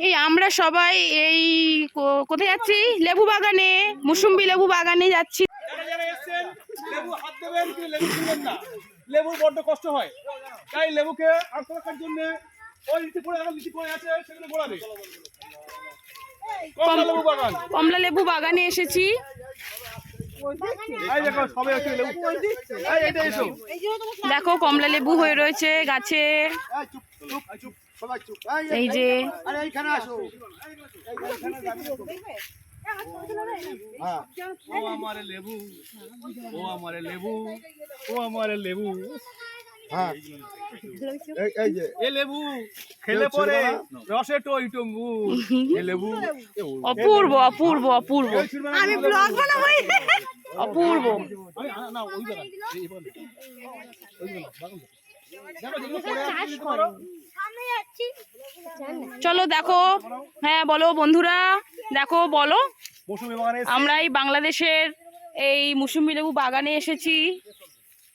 এই আমরা সবাই এই কোথায় যাচ্ছি? লেবু বাগানে, মুসুম্বি লেবু বাগানে যাচ্ছি। লেবু হাত দেবেন কি লেবু দিবেন না, লেবুর বড্ড কষ্ট হয়, তাই লেবুকে আটকে রাখার জন্য ওই লিচি পড়ে আছে সেগুলো গোড়াবে। কমলা লেবু বাগানে এসেছি। দেখো কমলা লেবু হয়ে রয়েছে গাছে। এই যে ও আমারে লেবু, ও আমারে লেবু, ও আমারে লেবু। এ লেবু খেলে পরে রসে টই টম্বু। এ লেবু অপূর্ব অপূর্ব অপূর্ব, আমি ব্লগ বানাবো। অপূর্ব। চলো দেখো, হ্যাঁ বলো বন্ধুরা, দেখো বলো। আমরা এই বাংলাদেশের এই মুসুম্বি লেবু বাগানে এসেছি।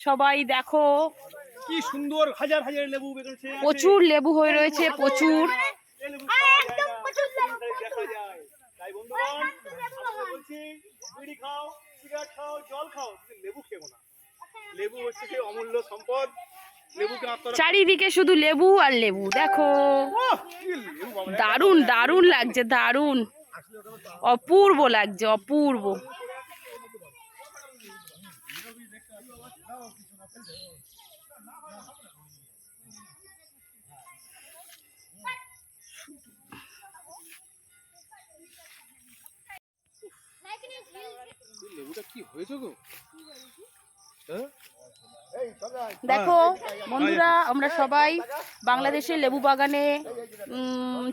সবাই দেখো কি সুন্দর, হাজার হাজার লেবু বেরোচ্ছে, প্রচুর লেবু হয়ে রয়েছে, প্রচুর। তাই বন্ধুগণ বলছি, বিড়ি খাও, সিগারেট খাও, জল খাও, লেবু খেও না। লেবু হচ্ছে কি অমূল্য সম্পদ। চারিদিকে শুধু লেবু আর লেবু। দেখো দারুণ দারুণ লাগছে, দারুণ অপূর্ব লাগছে, অপূর্ব। লেবুটা কি হয়েছে গো? দেখো বন্ধুরা, আমরা সবাই বাংলাদেশের লেবু বাগানে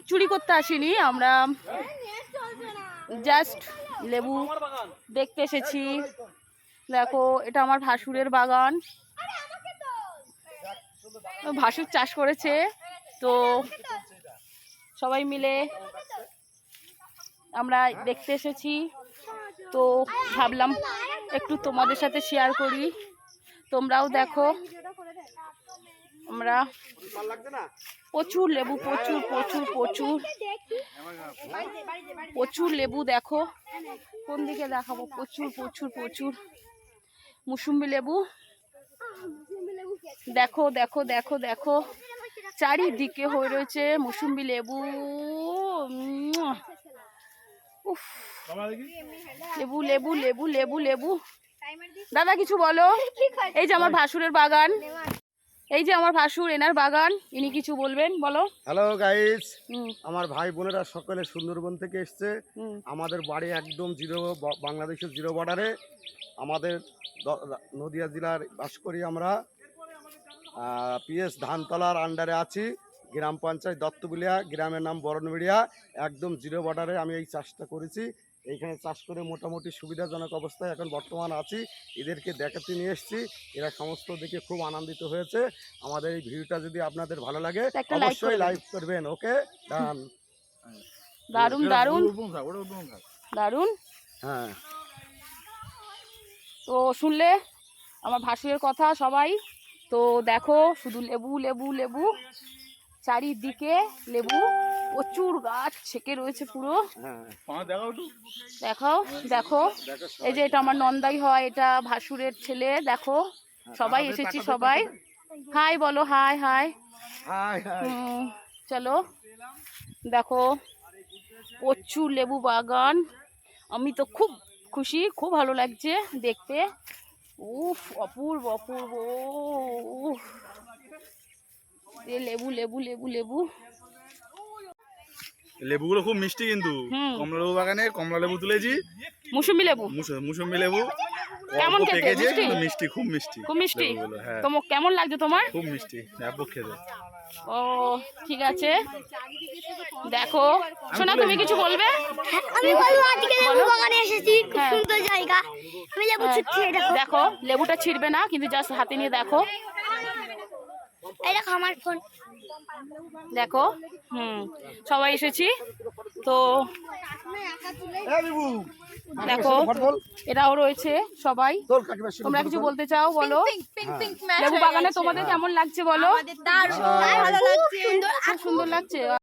চুরি করতে আসিনি, আমরা জাস্ট লেবু দেখতে এসেছি। দেখো এটা আমার ভাসুরের বাগান, ভাসুর চাষ করেছে, তো সবাই মিলে আমরা দেখতে এসেছি। তো ভাবলাম একটু তোমাদের সাথে শেয়ার করি, তোমরাও দেখো। আমরা প্রচুর লেবু, প্রচুর প্রচুর প্রচুর প্রচুর লেবু। দেখো কোন দিকে দেখাবো, প্রচুর প্রচুর প্রচুর মুসুম্বি লেবু। দেখো দেখো দেখো দেখো চারিদিকে হয়ে রয়েছে মুসুম্বি লেবু। উফ, লেবু লেবু লেবু লেবু লেবু। দাদা কিছু বলো। এই যে আমার ভাসুরের বাগান, এই যে আমার ভাসুর, এনার বাগান, ইনি কিছু বলবেন, বলো। হ্যালো গাইস, আমার ভাই বোনেরা সকলে সুন্দরবন থেকে এসছে। আমাদের বাড়ি একদম বাংলাদেশের জিরো বর্ডারে। আমাদের নদিয়া জেলার বাস করি আমরা। পিএস ধানতলার আন্ডারে আছি, গ্রাম পঞ্চায়েত দত্তবিলিয়া, গ্রামের নাম বরণবিড়িয়া, একদম জিরো বর্ডারে আমি এই চাষটা করেছি। এইখানে চাষ করে মোটামুটি সুবিধাজনক অবস্থায় এখন বর্তমান আছি। এদেরকে দেখাতে নিয়ে এসেছি, এরা সমস্ত দিকে খুব আনন্দিত হয়েছে। আমাদের এই ভিডিওটা যদি আপনাদের ভালো লাগে অবশ্যই লাইক করবেন। ওকে, ডান। দারুণ দারুণ দারুণ। হ্যাঁ, তো শুনলে আমার ভাসুরের কথা সবাই। তো দেখো শুধু লেবু লেবু লেবু, চারিদিকে লেবু, প্রচুর গাছ ছেকে রয়েছে পুরো। দেখো দেখো, এই যে এটা আমার নন্দাই হয়, এটা ভাসুরের ছেলে। দেখো সবাই এসেছি, সবাই হাই বলো, হাই হাই। চলো দেখো প্রচুর লেবু বাগান, আমি তো খুব খুশি, খুব ভালো লাগছে দেখতে। উফ, অপূর্ব অপূর্ব। উফ, লেবু লেবু লেবু লেবু। লেবুগুলো খুব মিষ্টি, কিন্তু কমলা লেবু বাগানে কমলা লেবু তুলেছি। মুসুম্বি লেবু, মুসুম্বি লেবু কেমন খেতে? মিষ্টি, খুব মিষ্টি, খুব মিষ্টি। তোমার কেমন লাগছে? তোমার খুব মিষ্টি, ব্যাপক খেতে। ও ঠিক আছে। দেখো শোনা, তুমি কিছু বলবে? আমি বলবো আজকে লেবু বাগানে এসেছি, খুব সুন্দর জায়গা। আমি লেবু ছিটছি, দেখো লেবুটা ছিড়বে না, কিন্তু জাস্ট হাতে নিয়ে দেখো। এই দেখো আমার ফোন, দেখো সবাই এসেছি তো দেখো এরাও রয়েছে সবাই। তোমরা কিছু বলতে চাও বলো। লেবু বাগানে তোমাদের কেমন লাগছে বলো? ভালো লাগছে, খুব সুন্দর লাগছে।